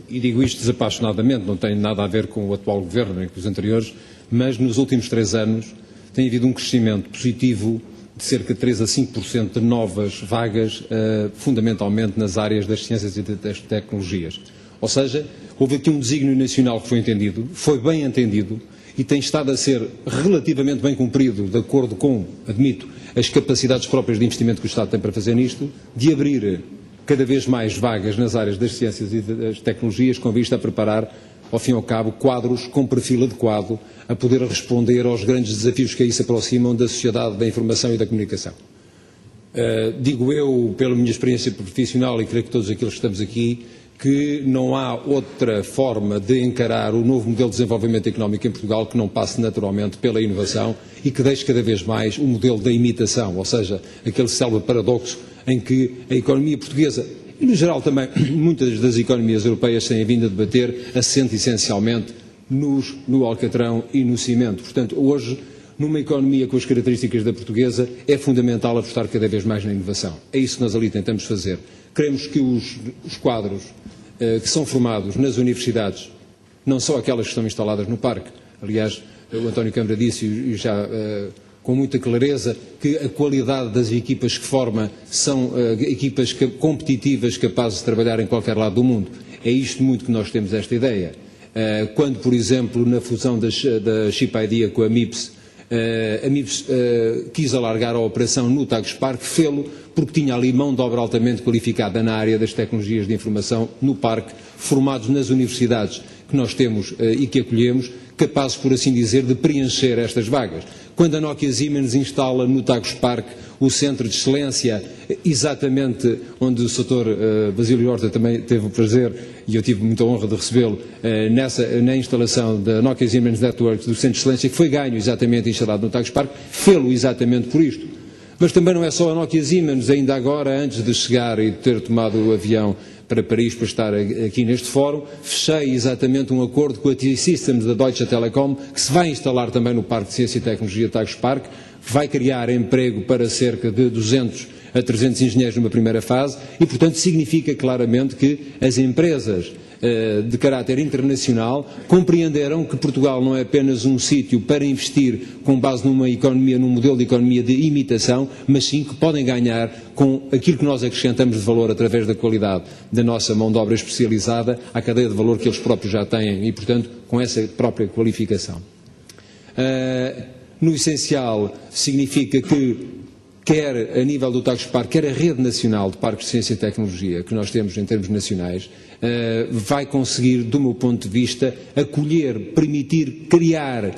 E digo isto desapaixonadamente, não tem nada a ver com o atual governo, nem com os anteriores, mas nos últimos 3 anos tem havido um crescimento positivo de cerca de 3 a 5% de novas vagas, fundamentalmente nas áreas das ciências e das tecnologias. Ou seja, houve aqui um desígnio nacional que foi entendido, foi bem entendido e tem estado a ser relativamente bem cumprido, de acordo com, admito, as capacidades próprias de investimento que o Estado tem para fazer nisto, de abrir cada vez mais vagas nas áreas das ciências e das tecnologias, com vista a preparar, ao fim e ao cabo, quadros com perfil adequado a poder responder aos grandes desafios que aí se aproximam da sociedade da informação e da comunicação. Digo eu, pela minha experiência profissional, e creio que todos aqueles que estamos aqui, que não há outra forma de encarar o novo modelo de desenvolvimento económico em Portugal que não passe naturalmente pela inovação e que deixe cada vez mais o modelo da imitação, ou seja, aquele célebre paradoxo em que a economia portuguesa, e no geral também muitas das economias europeias têm vindo a debater, assente essencialmente no alcatrão e no cimento. Portanto, hoje, numa economia com as características da portuguesa, é fundamental apostar cada vez mais na inovação. É isso que nós ali tentamos fazer. Queremos que os quadros que são formados nas universidades, não só aquelas que estão instaladas no parque, aliás, o António Câmara disse, e já com muita clareza, que a qualidade das equipas que forma são equipas competitivas, capazes de trabalhar em qualquer lado do mundo. É isto muito que nós temos esta ideia. Quando, por exemplo, na fusão da Chip Idea com a MIPS quis alargar a operação no Tagus Parque, fê-lo porque tinha ali mão de obra altamente qualificada na área das tecnologias de informação no parque, formados nas universidades que nós temos e que acolhemos, capazes, por assim dizer, de preencher estas vagas. Quando a Nokia Siemens instala no Tagus Parque o centro de excelência, exatamente onde o Sr. Basílio Horta também teve o prazer, e eu tive muita honra de recebê-lo, na instalação da Nokia Siemens Networks do centro de excelência, que foi ganho exatamente instalado no Tagus Parque, fê-lo exatamente por isto. Mas também não é só a Nokia Siemens, ainda agora, antes de chegar e de ter tomado o avião para Paris para estar aqui neste fórum, fechei exatamente um acordo com a T-Systems da Deutsche Telekom, que se vai instalar também no Parque de Ciência e Tecnologia Tagus Parque, vai criar emprego para cerca de 200 a 300 engenheiros numa primeira fase e, portanto, significa claramente que as empresas de caráter internacional compreenderam que Portugal não é apenas um sítio para investir com base numa economia, num modelo de economia de imitação, mas sim que podem ganhar com aquilo que nós acrescentamos de valor através da qualidade da nossa mão de obra especializada à cadeia de valor que eles próprios já têm e, portanto, com essa própria qualificação. No essencial, significa que quer a nível do Tagus Parque, quer a rede nacional de parques de ciência e tecnologia que nós temos em termos nacionais, vai conseguir, do meu ponto de vista, acolher, permitir, criar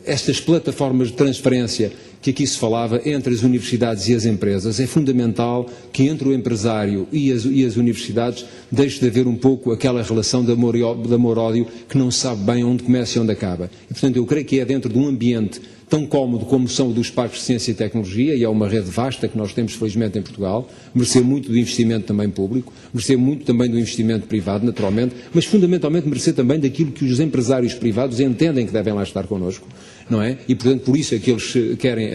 estas plataformas de transferência que aqui se falava entre as universidades e as empresas. É fundamental que entre o empresário e as universidades deixe de haver um pouco aquela relação de amor-ódio que não se sabe bem onde começa e onde acaba. E, portanto, eu creio que é dentro de um ambiente tão cómodo como são dos parques de ciência e tecnologia, e é uma rede vasta que nós temos felizmente em Portugal, merecer muito do investimento também público, merecer muito também do investimento privado, naturalmente, mas fundamentalmente merecer também daquilo que os empresários privados entendem que devem lá estar connosco, não é? E, portanto, por isso é que eles querem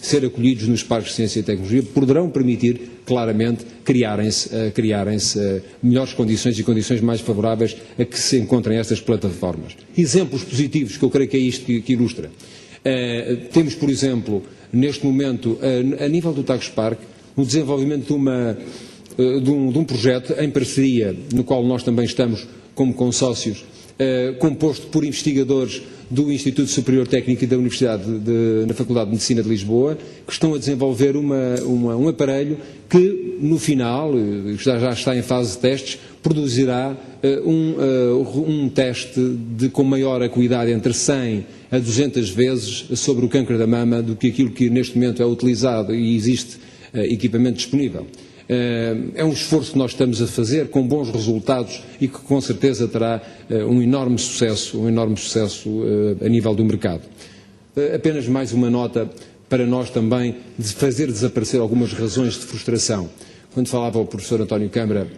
ser acolhidos nos parques de ciência e tecnologia, poderão permitir, claramente, criarem-se melhores condições e condições mais favoráveis a que se encontrem estas plataformas. Exemplos positivos, que eu creio que é isto que ilustra. Temos, por exemplo, neste momento, a nível do Tagus Parque, o desenvolvimento de um projeto em parceria, no qual nós também estamos como consócios, composto por investigadores do Instituto Superior Técnico e da Universidade na Faculdade de Medicina de Lisboa, que estão a desenvolver um aparelho que, no final, já está em fase de testes, produzirá um teste com maior acuidade, entre 100 a 200 vezes, sobre o câncer da mama do que aquilo que neste momento é utilizado e existe equipamento disponível. É um esforço que nós estamos a fazer com bons resultados e que com certeza terá um enorme sucesso a nível do mercado. Apenas mais uma nota para nós também de fazer desaparecer algumas razões de frustração. Quando falava o professor António Câmara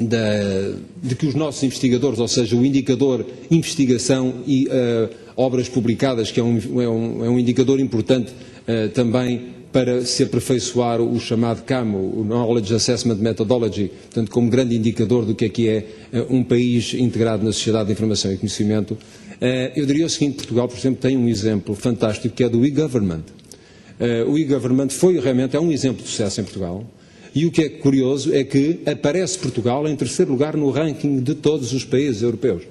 de que os nossos investigadores, ou seja, o indicador investigação e obras publicadas, que é um indicador importante também para se aperfeiçoar o chamado CAM, o Knowledge Assessment Methodology, portanto, como grande indicador do que é um país integrado na sociedade de informação e conhecimento. Eu diria o seguinte: Portugal, por exemplo, tem um exemplo fantástico que é do e-government. O e-government realmente é um exemplo de sucesso em Portugal, e o que é curioso é que aparece Portugal em terceiro lugar no ranking de todos os países europeus.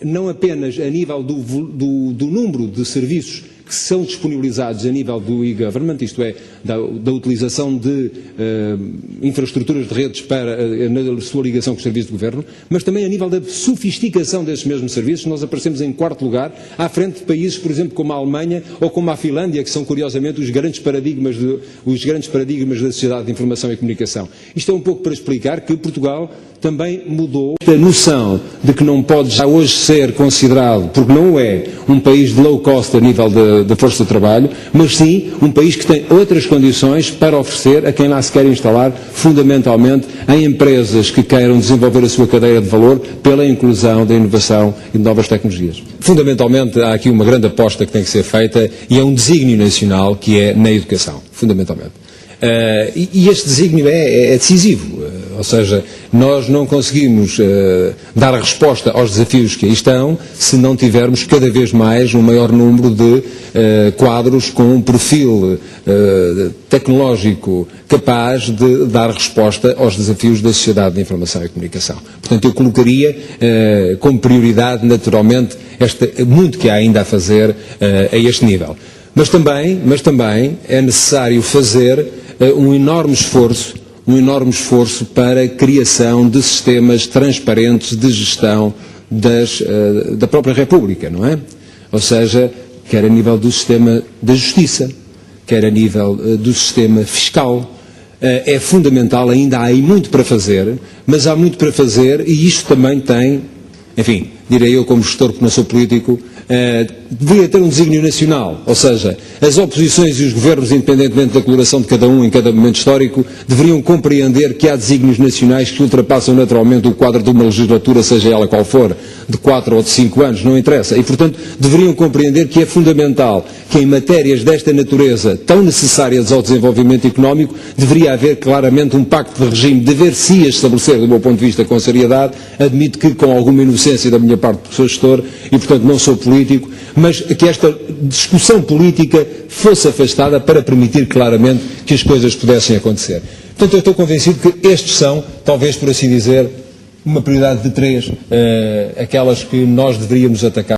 Não apenas a nível do número de serviços que são disponibilizados a nível do e-government, isto é, da utilização de infraestruturas de redes na sua ligação com os serviços de governo, mas também a nível da sofisticação desses mesmos serviços. Nós aparecemos em quarto lugar, à frente de países, por exemplo, como a Alemanha ou como a Finlândia, que são, curiosamente, os grandes paradigmas da sociedade de informação e comunicação. Isto é um pouco para explicar que Portugal também mudou a noção de que não pode já hoje ser considerado, porque não é um país de low cost a nível da força de trabalho, mas sim um país que tem outras condições para oferecer a quem lá se quer instalar, fundamentalmente em empresas que queiram desenvolver a sua cadeia de valor pela inclusão da inovação e de novas tecnologias. Fundamentalmente, há aqui uma grande aposta que tem que ser feita, e é um desígnio nacional que é na educação, fundamentalmente. E este desígnio é decisivo, ou seja, nós não conseguimos dar a resposta aos desafios que aí estão se não tivermos cada vez mais um maior número de quadros com um perfil tecnológico capaz de dar resposta aos desafios da sociedade de informação e comunicação. Portanto, eu colocaria como prioridade, naturalmente, muito que há ainda a fazer a este nível. Mas também é necessário fazer um enorme esforço para a criação de sistemas transparentes de gestão da própria República, não é? Ou seja, quer a nível do sistema da justiça, quer a nível do sistema fiscal. É fundamental, ainda há aí muito para fazer, mas há muito para fazer, e isto também tem, enfim, direi eu como gestor, porque não sou político, deveria ter um desígnio nacional, ou seja, as oposições e os governos, independentemente da coloração de cada um em cada momento histórico, deveriam compreender que há desígnios nacionais que ultrapassam naturalmente o quadro de uma legislatura, seja ela qual for, de 4 ou de 5 anos, não interessa, e portanto deveriam compreender que é fundamental que em matérias desta natureza, tão necessárias ao desenvolvimento económico, deveria haver claramente um pacto de regime, dever se estabelecer, do meu ponto de vista, com seriedade. Admito que com alguma inocência da minha parte, porque sou gestor e portanto não sou político, mas que esta discussão política fosse afastada para permitir claramente que as coisas pudessem acontecer. Portanto, eu estou convencido que estes são, talvez por assim dizer, uma prioridade de 3, aquelas que nós deveríamos atacar.